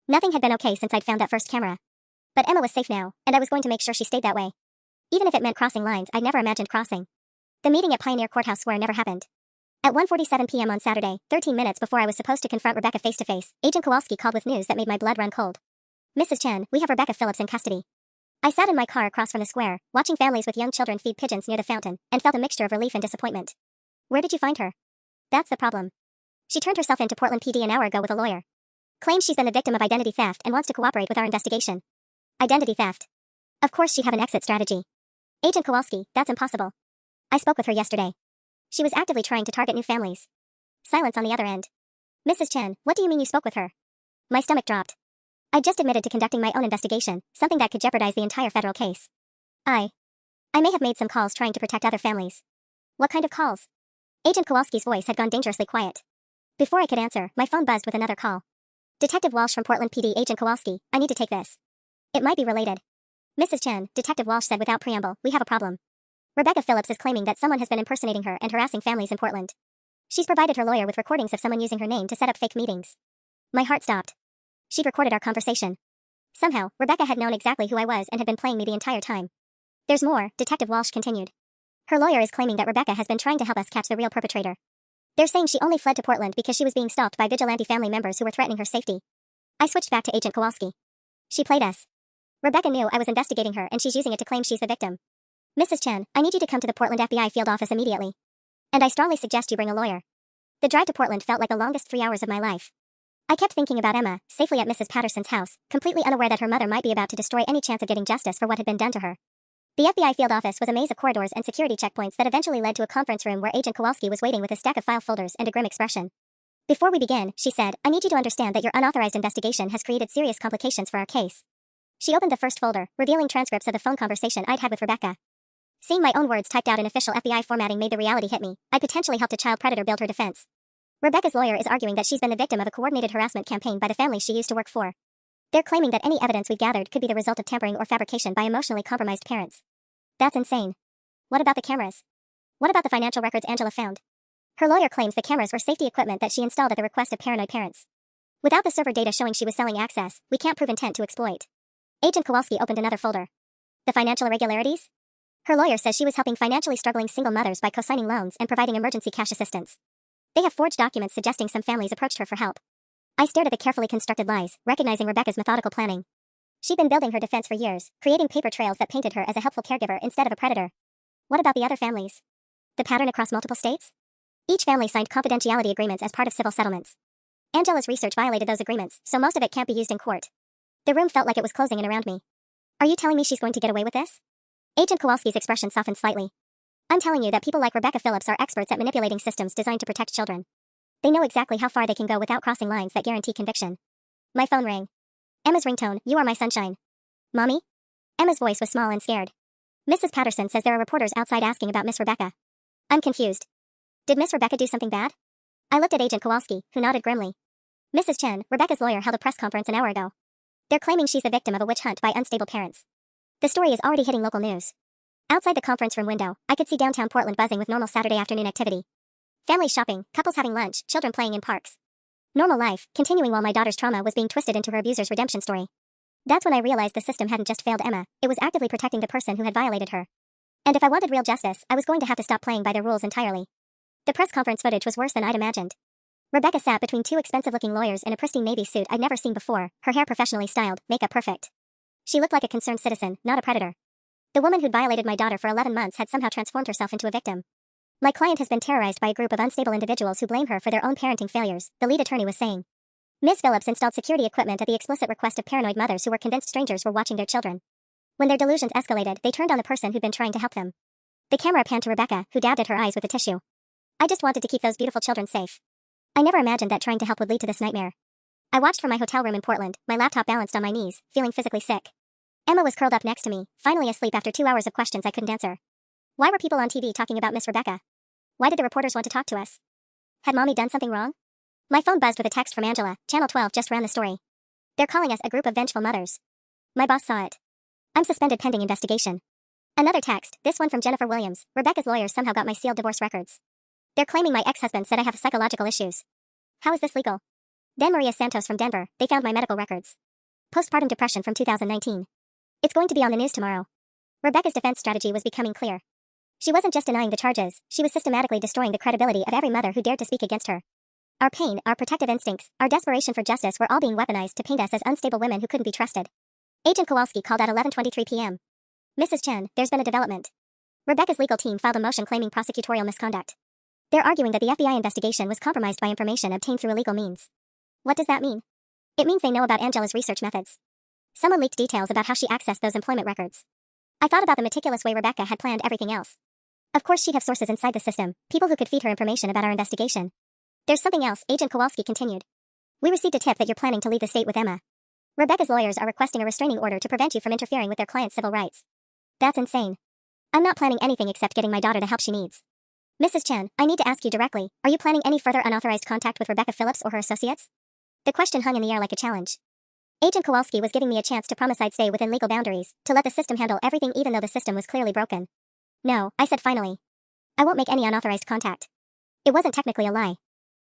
Nothing had been okay since I'd found that first camera. But Emma was safe now, and I was going to make sure she stayed that way. Even if it meant crossing lines I'd never imagined crossing. The meeting at Pioneer Courthouse Square never happened. At 1:47 p.m. on Saturday, 13 minutes before I was supposed to confront Rebecca face-to-face, Agent Kowalski called with news that made my blood run cold. Mrs. Chen, we have Rebecca Phillips in custody. I sat in my car across from the square, watching families with young children feed pigeons near the fountain, and felt a mixture of relief and disappointment. Where did you find her? That's the problem. She turned herself into Portland PD an hour ago with a lawyer. Claims she's been the victim of identity theft and wants to cooperate with our investigation. Identity theft. Of course she'd have an exit strategy. Agent Kowalski, that's impossible. I spoke with her yesterday. She was actively trying to target new families. Silence on the other end. Mrs. Chen, what do you mean you spoke with her? My stomach dropped. I just admitted to conducting my own investigation, something that could jeopardize the entire federal case. I may have made some calls trying to protect other families. What kind of calls? Agent Kowalski's voice had gone dangerously quiet. Before I could answer, my phone buzzed with another call. Detective Walsh from Portland PD. Agent Kowalski, I need to take this. It might be related. Mrs. Chen, Detective Walsh said without preamble, we have a problem. Rebecca Phillips is claiming that someone has been impersonating her and harassing families in Portland. She's provided her lawyer with recordings of someone using her name to set up fake meetings. My heart stopped. She'd recorded our conversation. Somehow, Rebecca had known exactly who I was and had been playing me the entire time. There's more, Detective Walsh continued. Her lawyer is claiming that Rebecca has been trying to help us catch the real perpetrator. They're saying she only fled to Portland because she was being stalked by vigilante family members who were threatening her safety. I switched back to Agent Kowalski. She played us. Rebecca knew I was investigating her and she's using it to claim she's the victim. Mrs. Chen, I need you to come to the Portland FBI field office immediately. And I strongly suggest you bring a lawyer. The drive to Portland felt like the longest 3 hours of my life. I kept thinking about Emma, safely at Mrs. Patterson's house, completely unaware that her mother might be about to destroy any chance of getting justice for what had been done to her. The FBI field office was a maze of corridors and security checkpoints that eventually led to a conference room where Agent Kowalski was waiting with a stack of file folders and a grim expression. Before we begin, she said, I need you to understand that your unauthorized investigation has created serious complications for our case. She opened the first folder, revealing transcripts of the phone conversation I'd had with Rebecca. Seeing my own words typed out in official FBI formatting made the reality hit me. I potentially helped a child predator build her defense. Rebecca's lawyer is arguing that she's been the victim of a coordinated harassment campaign by the family she used to work for. They're claiming that any evidence we've gathered could be the result of tampering or fabrication by emotionally compromised parents. That's insane. What about the cameras? What about the financial records Angela found? Her lawyer claims the cameras were safety equipment that she installed at the request of paranoid parents. Without the server data showing she was selling access, we can't prove intent to exploit. Agent Kowalski opened another folder. The financial irregularities? Her lawyer says she was helping financially struggling single mothers by co-signing loans and providing emergency cash assistance. They have forged documents suggesting some families approached her for help. I stared at the carefully constructed lies, recognizing Rebecca's methodical planning. She'd been building her defense for years, creating paper trails that painted her as a helpful caregiver instead of a predator. What about the other families? The pattern across multiple states? Each family signed confidentiality agreements as part of civil settlements. Angela's research violated those agreements, so most of it can't be used in court. The room felt like it was closing in around me. Are you telling me she's going to get away with this? Agent Kowalski's expression softened slightly. I'm telling you that people like Rebecca Phillips are experts at manipulating systems designed to protect children. They know exactly how far they can go without crossing lines that guarantee conviction. My phone rang. Emma's ringtone, you are my sunshine. Mommy? Emma's voice was small and scared. Mrs. Patterson says there are reporters outside asking about Miss Rebecca. I'm confused. Did Miss Rebecca do something bad? I looked at Agent Kowalski, who nodded grimly. Mrs. Chen, Rebecca's lawyer held a press conference an hour ago. They're claiming she's the victim of a witch hunt by unstable parents. The story is already hitting local news. Outside the conference room window, I could see downtown Portland buzzing with normal Saturday afternoon activity. Families shopping, couples having lunch, children playing in parks. Normal life, continuing while my daughter's trauma was being twisted into her abuser's redemption story. That's when I realized the system hadn't just failed Emma, it was actively protecting the person who had violated her. And if I wanted real justice, I was going to have to stop playing by their rules entirely. The press conference footage was worse than I'd imagined. Rebecca sat between two expensive-looking lawyers in a pristine navy suit I'd never seen before, her hair professionally styled, makeup perfect. She looked like a concerned citizen, not a predator. The woman who'd violated my daughter for 11 months had somehow transformed herself into a victim. My client has been terrorized by a group of unstable individuals who blame her for their own parenting failures, the lead attorney was saying. Ms. Phillips installed security equipment at the explicit request of paranoid mothers who were convinced strangers were watching their children. When their delusions escalated, they turned on the person who'd been trying to help them. The camera panned to Rebecca, who dabbed at her eyes with a tissue. I just wanted to keep those beautiful children safe. I never imagined that trying to help would lead to this nightmare. I watched from my hotel room in Portland, my laptop balanced on my knees, feeling physically sick. Emma was curled up next to me, finally asleep after 2 hours of questions I couldn't answer. Why were people on TV talking about Miss Rebecca? Why did the reporters want to talk to us? Had Mommy done something wrong? My phone buzzed with a text from Angela. Channel 12 just ran the story. They're calling us a group of vengeful mothers. My boss saw it. I'm suspended pending investigation. Another text, this one from Jennifer Williams. Rebecca's lawyers somehow got my sealed divorce records. They're claiming my ex-husband said I have psychological issues. How is this legal? Then Maria Santos from Denver, they found my medical records. Postpartum depression from 2019. It's going to be on the news tomorrow. Rebecca's defense strategy was becoming clear. She wasn't just denying the charges, she was systematically destroying the credibility of every mother who dared to speak against her. Our pain, our protective instincts, our desperation for justice were all being weaponized to paint us as unstable women who couldn't be trusted. Agent Kowalski called at 11:23 p.m. Mrs. Chen, there's been a development. Rebecca's legal team filed a motion claiming prosecutorial misconduct. They're arguing that the FBI investigation was compromised by information obtained through illegal means. What does that mean? It means they know about Angela's research methods. Someone leaked details about how she accessed those employment records. I thought about the meticulous way Rebecca had planned everything else. Of course she'd have sources inside the system, people who could feed her information about our investigation. There's something else, Agent Kowalski continued. We received a tip that you're planning to leave the state with Emma. Rebecca's lawyers are requesting a restraining order to prevent you from interfering with their client's civil rights. That's insane. I'm not planning anything except getting my daughter the help she needs. Mrs. Chen, I need to ask you directly, are you planning any further unauthorized contact with Rebecca Phillips or her associates? The question hung in the air like a challenge. Agent Kowalski was giving me a chance to promise I'd stay within legal boundaries, to let the system handle everything even though the system was clearly broken. No, I said finally. I won't make any unauthorized contact. It wasn't technically a lie.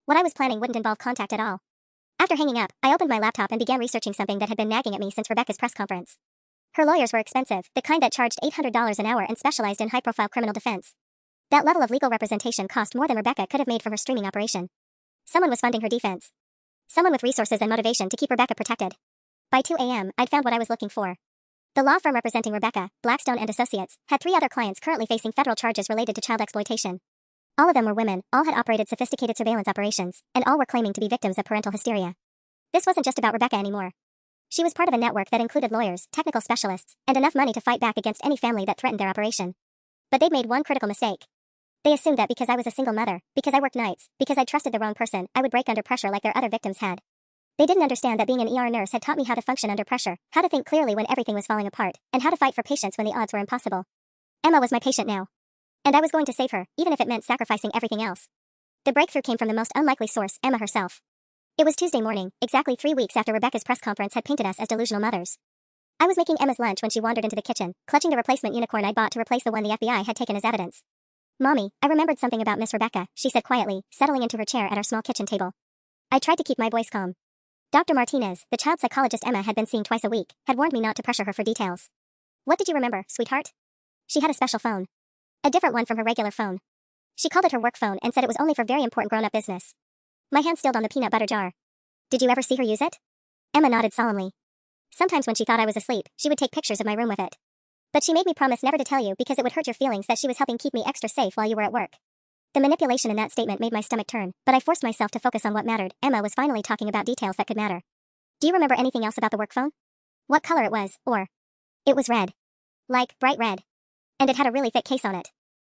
What I was planning wouldn't involve contact at all. After hanging up, I opened my laptop and began researching something that had been nagging at me since Rebecca's press conference. Her lawyers were expensive, the kind that charged $800 an hour and specialized in high-profile criminal defense. That level of legal representation cost more than Rebecca could have made from her streaming operation. Someone was funding her defense. Someone with resources and motivation to keep Rebecca protected. By 2 a.m., I'd found what I was looking for. The law firm representing Rebecca, Blackstone and Associates, had 3 other clients currently facing federal charges related to child exploitation. All of them were women, all had operated sophisticated surveillance operations, and all were claiming to be victims of parental hysteria. This wasn't just about Rebecca anymore. She was part of a network that included lawyers, technical specialists, and enough money to fight back against any family that threatened their operation. But they'd made one critical mistake. They assumed that because I was a single mother, because I worked nights, because I trusted the wrong person, I would break under pressure like their other victims had. They didn't understand that being an ER nurse had taught me how to function under pressure, how to think clearly when everything was falling apart, and how to fight for patients when the odds were impossible. Emma was my patient now. And I was going to save her, even if it meant sacrificing everything else. The breakthrough came from the most unlikely source, Emma herself. It was Tuesday morning, exactly 3 weeks after Rebecca's press conference had painted us as delusional mothers. I was making Emma's lunch when she wandered into the kitchen, clutching the replacement unicorn I'd bought to replace the one the FBI had taken as evidence. "Mommy, I remembered something about Miss Rebecca," she said quietly, settling into her chair at our small kitchen table. I tried to keep my voice calm. Dr. Martinez, the child psychologist Emma had been seeing twice a week, had warned me not to pressure her for details. "What did you remember, sweetheart?" She had a special phone. A different one from her regular phone. She called it her work phone and said it was only for very important grown-up business. My hand stilled on the peanut butter jar. "Did you ever see her use it?" Emma nodded solemnly. "Sometimes when she thought I was asleep, she would take pictures of my room with it. But she made me promise never to tell you because it would hurt your feelings that she was helping keep me extra safe while you were at work." The manipulation in that statement made my stomach turn, but I forced myself to focus on what mattered. Emma was finally talking about details that could matter. "Do you remember anything else about the work phone? What color it was, or?" "It was red. Like, bright red. And it had a really thick case on it.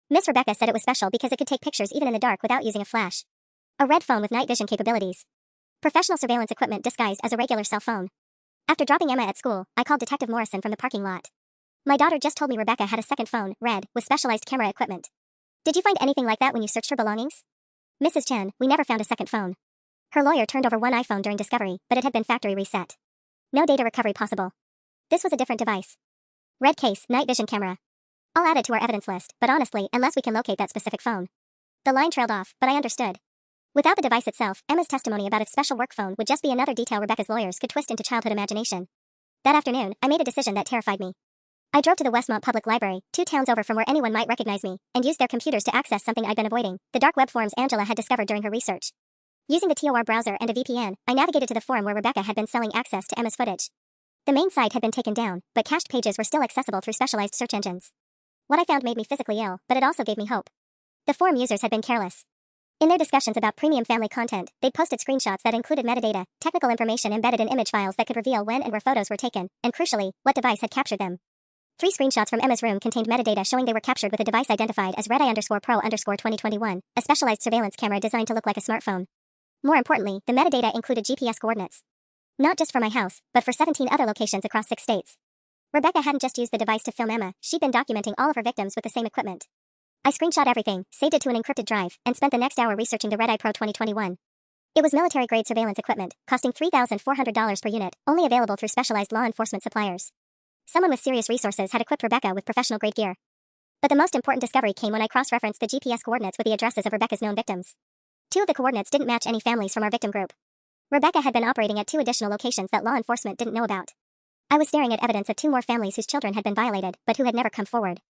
Miss Rebecca said it was special because it could take pictures even in the dark without using a flash. A red phone with night vision capabilities. Professional surveillance equipment disguised as a regular cell phone. After dropping Emma at school, I called Detective Morrison from the parking lot. My daughter just told me Rebecca had a second phone, red, with specialized camera equipment. Did you find anything like that when you searched her belongings?" "Mrs. Chen, we never found a second phone. Her lawyer turned over one iPhone during discovery, but it had been factory reset. No data recovery possible. This was a different device. Red case, night vision camera. I'll add it to our evidence list, but honestly, unless we can locate that specific phone." The line trailed off, but I understood. Without the device itself, Emma's testimony about its special work phone would just be another detail Rebecca's lawyers could twist into childhood imagination. That afternoon, I made a decision that terrified me. I drove to the Westmont Public Library, 2 towns over from where anyone might recognize me, and used their computers to access something I'd been avoiding, the dark web forums Angela had discovered during her research. Using the Tor browser and a VPN, I navigated to the forum where Rebecca had been selling access to Emma's footage. The main site had been taken down, but cached pages were still accessible through specialized search engines. What I found made me physically ill, but it also gave me hope. The forum users had been careless. In their discussions about premium family content, they'd posted screenshots that included metadata, technical information embedded in image files that could reveal when and where photos were taken, and crucially, what device had captured them. 3 screenshots from Emma's room contained metadata showing they were captured with a device identified as Redeye_Pro_2021, a specialized surveillance camera designed to look like a smartphone. More importantly, the metadata included GPS coordinates. Not just for my house, but for 17 other locations across 6 states. Rebecca hadn't just used the device to film Emma, she'd been documenting all of her victims with the same equipment. I screenshot everything, saved it to an encrypted drive, and spent the next hour researching the Redeye Pro 2021. It was military-grade surveillance equipment, costing $3,400 per unit, only available through specialized law enforcement suppliers. Someone with serious resources had equipped Rebecca with professional-grade gear. But the most important discovery came when I cross-referenced the GPS coordinates with the addresses of Rebecca's known victims. 2 of the coordinates didn't match any families from our victim group. Rebecca had been operating at 2 additional locations that law enforcement didn't know about. I was staring at evidence of 2 more families whose children had been violated, but who had never come forward.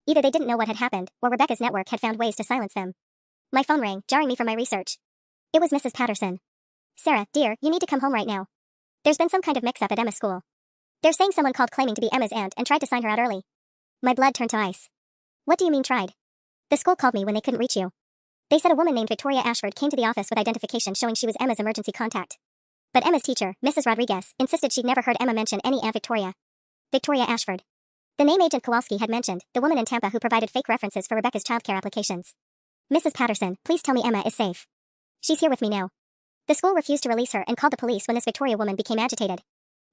Either they didn't know what had happened, or Rebecca's network had found ways to silence them. My phone rang, jarring me from my research. It was Mrs. Patterson. "Sarah, dear, you need to come home right now. There's been some kind of mix-up at Emma's school. They're saying someone called claiming to be Emma's aunt and tried to sign her out early." My blood turned to ice. "What do you mean tried?" "The school called me when they couldn't reach you. They said a woman named Victoria Ashford came to the office with identification showing she was Emma's emergency contact. But Emma's teacher, Mrs. Rodriguez, insisted she'd never heard Emma mention any Aunt Victoria. Victoria Ashford. The name Agent Kowalski had mentioned, the woman in Tampa who provided fake references for Rebecca's childcare applications. Mrs. Patterson, please tell me Emma is safe. She's here with me now." The school refused to release her and called the police when this Victoria woman became agitated.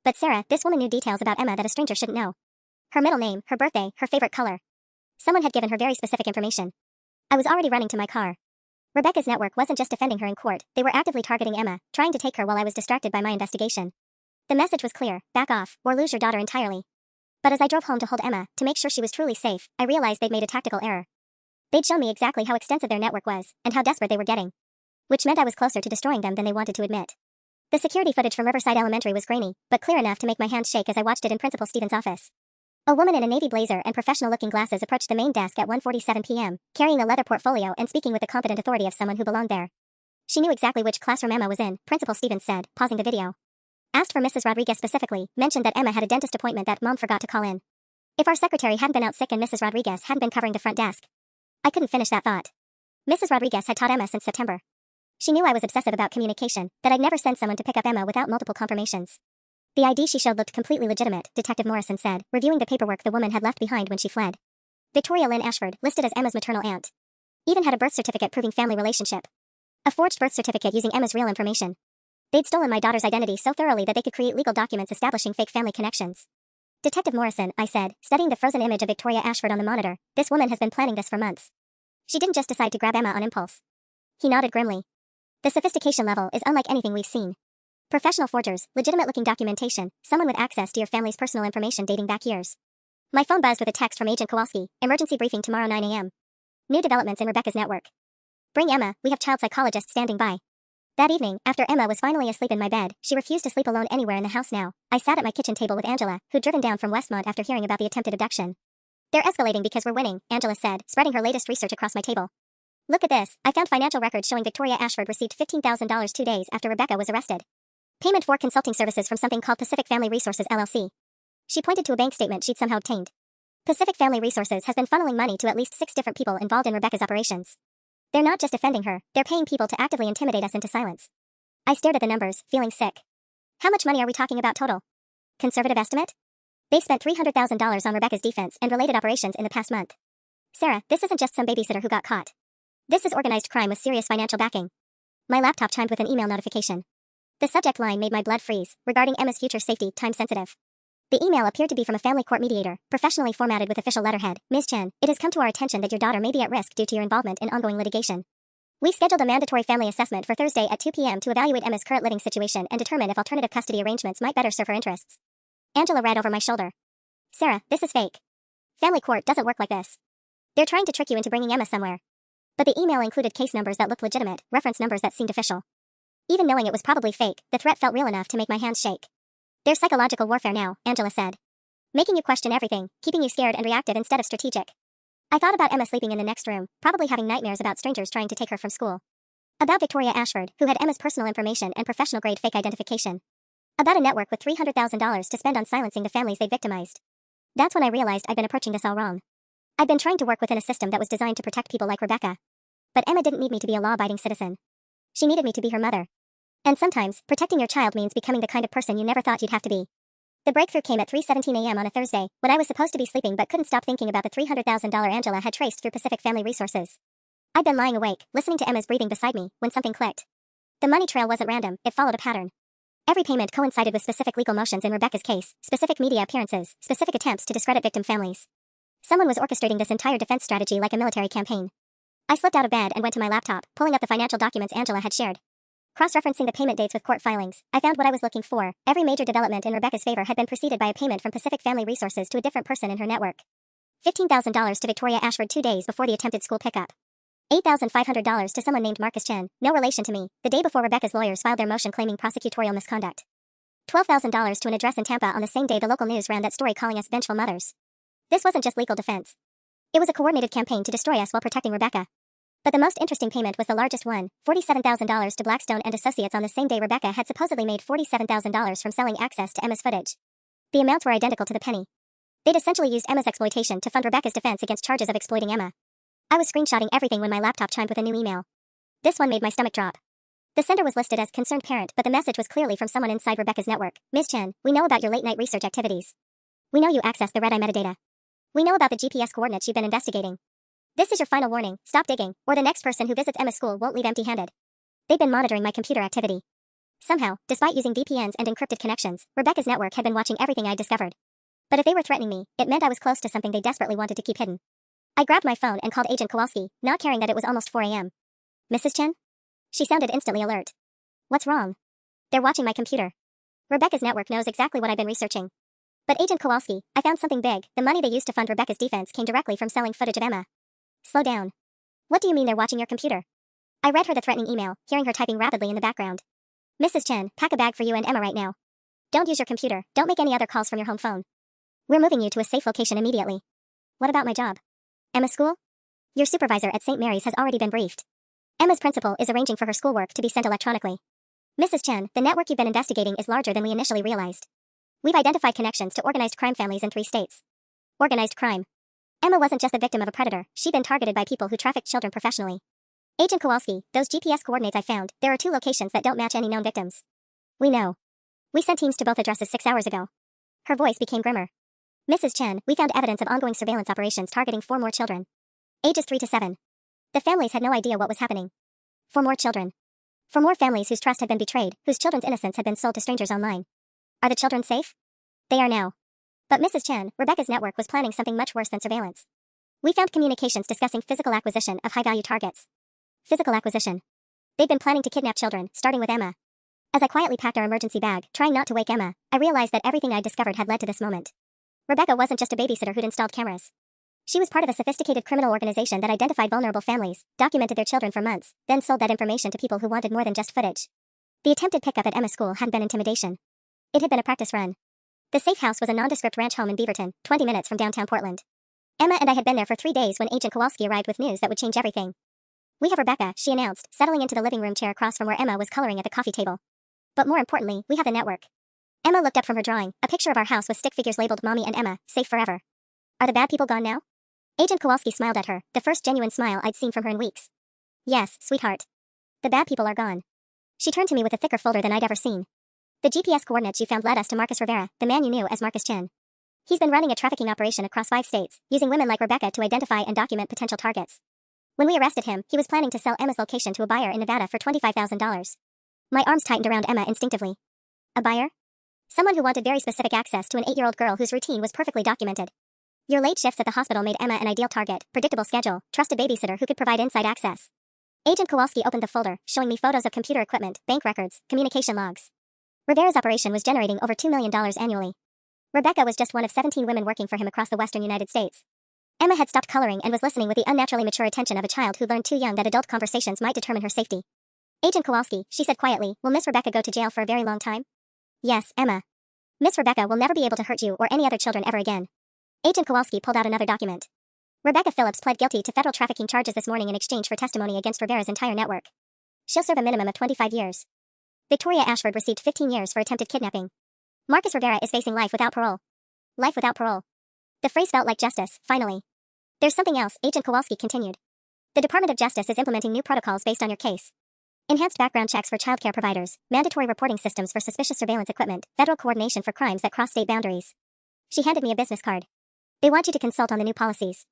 But Sarah, this woman knew details about Emma that a stranger shouldn't know. Her middle name, her birthday, her favorite color. Someone had given her very specific information. I was already running to my car. Rebecca's network wasn't just defending her in court, they were actively targeting Emma, trying to take her while I was distracted by my investigation. The message was clear: back off, or lose your daughter entirely. But as I drove home to hold Emma, to make sure she was truly safe, I realized they'd made a tactical error. They'd shown me exactly how extensive their network was, and how desperate they were getting. Which meant I was closer to destroying them than they wanted to admit. The security footage from Riverside Elementary was grainy, but clear enough to make my hands shake as I watched it in Principal Stevens' office. A woman in a navy blazer and professional-looking glasses approached the main desk at 1:47 p.m., carrying a leather portfolio and speaking with the competent authority of someone who belonged there. She knew exactly which classroom Emma was in, Principal Stevens said, pausing the video. asked for Mrs. Rodriguez specifically, mentioned that Emma had a dentist appointment that Mom forgot to call in. If our secretary hadn't been out sick and Mrs. Rodriguez hadn't been covering the front desk. I couldn't finish that thought. Mrs. Rodriguez had taught Emma since September. She knew I was obsessive about communication, that I'd never send someone to pick up Emma without multiple confirmations. The ID she showed looked completely legitimate, Detective Morrison said, reviewing the paperwork the woman had left behind when she fled. Victoria Lynn Ashford, listed as Emma's maternal aunt. Even had a birth certificate proving family relationship. A forged birth certificate using Emma's real information. They'd stolen my daughter's identity so thoroughly that they could create legal documents establishing fake family connections. Detective Morrison, I said, studying the frozen image of Victoria Ashford on the monitor, this woman has been planning this for months. She didn't just decide to grab Emma on impulse. He nodded grimly. The sophistication level is unlike anything we've seen. Professional forgers, legitimate-looking documentation, someone with access to your family's personal information dating back years. My phone buzzed with a text from Agent Kowalski, emergency briefing tomorrow 9 a.m. New developments in Rebecca's network. Bring Emma, we have child psychologists standing by. That evening, after Emma was finally asleep in my bed, she refused to sleep alone anywhere in the house now. I sat at my kitchen table with Angela, who'd driven down from Westmont after hearing about the attempted abduction. They're escalating because we're winning, Angela said, spreading her latest research across my table. Look at this, I found financial records showing Victoria Ashford received $15,000 2 days after Rebecca was arrested. Payment for consulting services from something called Pacific Family Resources LLC. She pointed to a bank statement she'd somehow obtained. Pacific Family Resources has been funneling money to at least 6 different people involved in Rebecca's operations. They're not just defending her, they're paying people to actively intimidate us into silence. I stared at the numbers, feeling sick. How much money are we talking about total? Conservative estimate? They've spent $300,000 on Rebecca's defense and related operations in the past month. Sarah, this isn't just some babysitter who got caught. This is organized crime with serious financial backing. My laptop chimed with an email notification. The subject line made my blood freeze, regarding Emma's future safety, time sensitive. The email appeared to be from a family court mediator, professionally formatted with official letterhead. Ms. Chen, it has come to our attention that your daughter may be at risk due to your involvement in ongoing litigation. We've scheduled a mandatory family assessment for Thursday at 2 p.m. to evaluate Emma's current living situation and determine if alternative custody arrangements might better serve her interests. Angela read over my shoulder. Sarah, this is fake. Family court doesn't work like this. They're trying to trick you into bringing Emma somewhere. But the email included case numbers that looked legitimate, reference numbers that seemed official. Even knowing it was probably fake, the threat felt real enough to make my hands shake. There's psychological warfare now, Angela said. Making you question everything, keeping you scared and reactive instead of strategic. I thought about Emma sleeping in the next room, probably having nightmares about strangers trying to take her from school. About Victoria Ashford, who had Emma's personal information and professional-grade fake identification. About a network with $300,000 to spend on silencing the families they victimized. That's when I realized I'd been approaching this all wrong. I'd been trying to work within a system that was designed to protect people like Rebecca. But Emma didn't need me to be a law-abiding citizen. She needed me to be her mother. And sometimes, protecting your child means becoming the kind of person you never thought you'd have to be. The breakthrough came at 3:17 a.m. on a Thursday, when I was supposed to be sleeping but couldn't stop thinking about the $300,000 Angela had traced through Pacific Family Resources. I'd been lying awake, listening to Emma's breathing beside me, when something clicked. The money trail wasn't random, it followed a pattern. Every payment coincided with specific legal motions in Rebecca's case, specific media appearances, specific attempts to discredit victim families. Someone was orchestrating this entire defense strategy like a military campaign. I slipped out of bed and went to my laptop, pulling up the financial documents Angela had shared. Cross-referencing the payment dates with court filings, I found what I was looking for. Every major development in Rebecca's favor had been preceded by a payment from Pacific Family Resources to a different person in her network. $15,000 to Victoria Ashford 2 days before the attempted school pickup. $8,500 to someone named Marcus Chen, no relation to me, the day before Rebecca's lawyers filed their motion claiming prosecutorial misconduct. $12,000 to an address in Tampa on the same day the local news ran that story calling us vengeful mothers. This wasn't just legal defense. It was a coordinated campaign to destroy us while protecting Rebecca. But the most interesting payment was the largest one, $47,000 to Blackstone and Associates on the same day Rebecca had supposedly made $47,000 from selling access to Emma's footage. The amounts were identical to the penny. They'd essentially used Emma's exploitation to fund Rebecca's defense against charges of exploiting Emma. I was screenshotting everything when my laptop chimed with a new email. This one made my stomach drop. The sender was listed as concerned parent, but the message was clearly from someone inside Rebecca's network. Ms. Chen, we know about your late-night research activities. We know you accessed the red-eye metadata. We know about the GPS coordinates you've been investigating. This is your final warning, stop digging, or the next person who visits Emma's school won't leave empty-handed. They've been monitoring my computer activity. Somehow, despite using VPNs and encrypted connections, Rebecca's network had been watching everything I'd discovered. But if they were threatening me, it meant I was close to something they desperately wanted to keep hidden. I grabbed my phone and called Agent Kowalski, not caring that it was almost 4 a.m. Mrs. Chen? She sounded instantly alert. What's wrong? They're watching my computer. Rebecca's network knows exactly what I've been researching. But Agent Kowalski, I found something big. The money they used to fund Rebecca's defense came directly from selling footage of Emma. Slow down. What do you mean they're watching your computer? I read her the threatening email, hearing her typing rapidly in the background. Mrs. Chen, pack a bag for you and Emma right now. Don't use your computer, don't make any other calls from your home phone. We're moving you to a safe location immediately. What about my job? Emma's school? Your supervisor at St. Mary's has already been briefed. Emma's principal is arranging for her schoolwork to be sent electronically. Mrs. Chen, the network you've been investigating is larger than we initially realized. We've identified connections to organized crime families in 3 states. Organized crime. Emma wasn't just the victim of a predator, she'd been targeted by people who trafficked children professionally. Agent Kowalski, those GPS coordinates I found, there are 2 locations that don't match any known victims. We know. We sent teams to both addresses 6 hours ago. Her voice became grimmer. Mrs. Chen, we found evidence of ongoing surveillance operations targeting 4 more children. Ages 3 to 7. The families had no idea what was happening. 4 more children. 4 more families whose trust had been betrayed, whose children's innocence had been sold to strangers online. Are the children safe? They are now. But Mrs. Chen, Rebecca's network was planning something much worse than surveillance. We found communications discussing physical acquisition of high-value targets. Physical acquisition. They'd been planning to kidnap children, starting with Emma. As I quietly packed our emergency bag, trying not to wake Emma, I realized that everything I'd discovered had led to this moment. Rebecca wasn't just a babysitter who'd installed cameras. She was part of a sophisticated criminal organization that identified vulnerable families, documented their children for months, then sold that information to people who wanted more than just footage. The attempted pickup at Emma's school hadn't been intimidation. It had been a practice run. The safe house was a nondescript ranch home in Beaverton, 20 minutes from downtown Portland. Emma and I had been there for 3 days when Agent Kowalski arrived with news that would change everything. We have Rebecca, she announced, settling into the living room chair across from where Emma was coloring at the coffee table. But more importantly, we have the network. Emma looked up from her drawing, a picture of our house with stick figures labeled Mommy and Emma, safe forever. Are the bad people gone now? Agent Kowalski smiled at her, the first genuine smile I'd seen from her in weeks. Yes, sweetheart. The bad people are gone. She turned to me with a thicker folder than I'd ever seen. The GPS coordinates you found led us to Marcus Rivera, the man you knew as Marcus Chen. He's been running a trafficking operation across 5 states, using women like Rebecca to identify and document potential targets. When we arrested him, he was planning to sell Emma's location to a buyer in Nevada for $25,000. My arms tightened around Emma instinctively. A buyer? Someone who wanted very specific access to an 8-year-old girl whose routine was perfectly documented. Your late shifts at the hospital made Emma an ideal target, predictable schedule, trusted babysitter who could provide inside access. Agent Kowalski opened the folder, showing me photos of computer equipment, bank records, communication logs. Rivera's operation was generating over $2 million annually. Rebecca was just one of 17 women working for him across the western United States. Emma had stopped coloring and was listening with the unnaturally mature attention of a child who learned too young that adult conversations might determine her safety. Agent Kowalski, she said quietly, will Miss Rebecca go to jail for a very long time? Yes, Emma. Miss Rebecca will never be able to hurt you or any other children ever again. Agent Kowalski pulled out another document. Rebecca Phillips pled guilty to federal trafficking charges this morning in exchange for testimony against Rivera's entire network. She'll serve a minimum of 25 years. Victoria Ashford received 15 years for attempted kidnapping. Marcus Rivera is facing life without parole. Life without parole. The phrase felt like justice, finally. There's something else, Agent Kowalski continued. The Department of Justice is implementing new protocols based on your case. Enhanced background checks for childcare providers, mandatory reporting systems for suspicious surveillance equipment, federal coordination for crimes that cross state boundaries. She handed me a business card. They want you to consult on the new policies.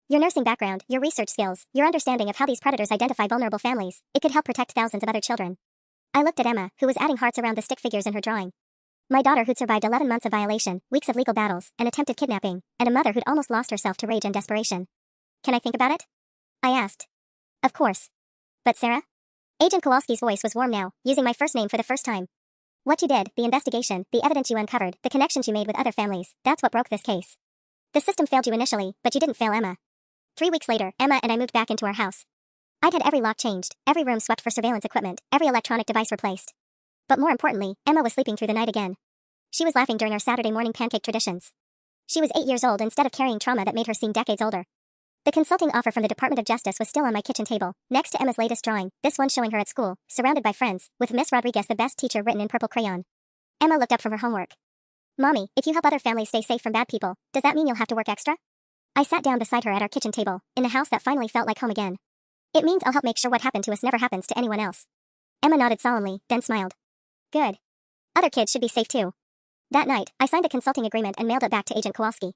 Your nursing background, your research skills, your understanding of how these predators identify vulnerable families, it could help protect thousands of other children. I looked at Emma, who was adding hearts around the stick figures in her drawing. My daughter who'd survived 11 months of violation, weeks of legal battles, an attempted kidnapping, and a mother who'd almost lost herself to rage and desperation. Can I think about it? I asked. Of course. But Sarah? Agent Kowalski's voice was warm now, using my first name for the first time. What you did, the investigation, the evidence you uncovered, the connections you made with other families, that's what broke this case. The system failed you initially, but you didn't fail Emma. 3 weeks later, Emma and I moved back into our house. I'd had every lock changed, every room swept for surveillance equipment, every electronic device replaced. But more importantly, Emma was sleeping through the night again. She was laughing during our Saturday morning pancake traditions. She was 8 years old instead of carrying trauma that made her seem decades older. The consulting offer from the Department of Justice was still on my kitchen table, next to Emma's latest drawing, this one showing her at school, surrounded by friends, with Miss Rodriguez the best teacher written in purple crayon. Emma looked up from her homework. Mommy, if you help other families stay safe from bad people, does that mean you'll have to work extra? I sat down beside her at our kitchen table, in the house that finally felt like home again. It means I'll help make sure what happened to us never happens to anyone else. Emma nodded solemnly, then smiled. Good. Other kids should be safe too. That night, I signed a consulting agreement and mailed it back to Agent Kowalski.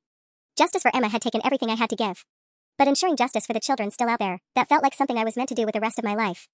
Justice for Emma had taken everything I had to give. But ensuring justice for the children still out there, that felt like something I was meant to do with the rest of my life.